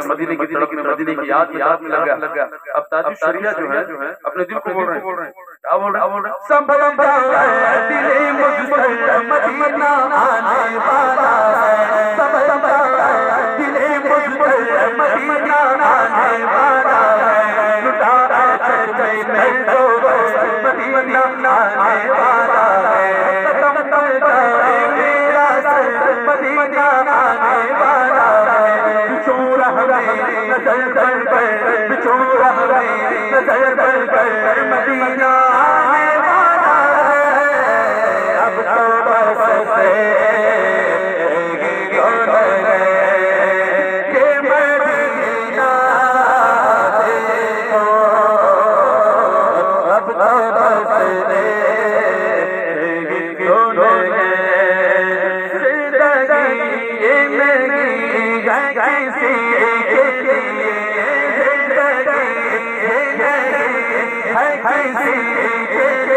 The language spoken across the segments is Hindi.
मदीने की याद में लग गया। अब ताजु शरिया जो है अपने दिल को बोल रहे हैं, क्या बोल रहे हैं? संभलता है दिले मुझ पर मदीना आने वाला है, संभलता है दिले मुझ पर मदीना आने वाला है, लुटा चले मैं तो मदीना आने वाला है, संभलता है मेरा सर मदीना आने वाला है, बिछोड़ा हमें नजर कर बिछोड़ा हमें नजर कर मदीना आने वाला है, अब तो बस से ये मदीना देखो, अब तो बस से जिंदगी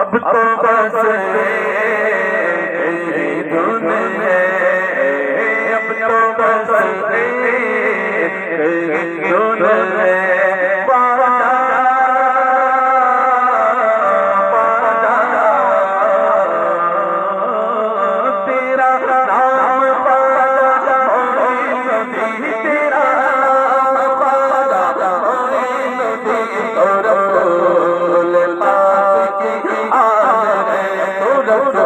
अब तो बस तेरी धुन है, अब तो बस तेरी धुन है। तेरा नाम पादा तेरा नाम पादा और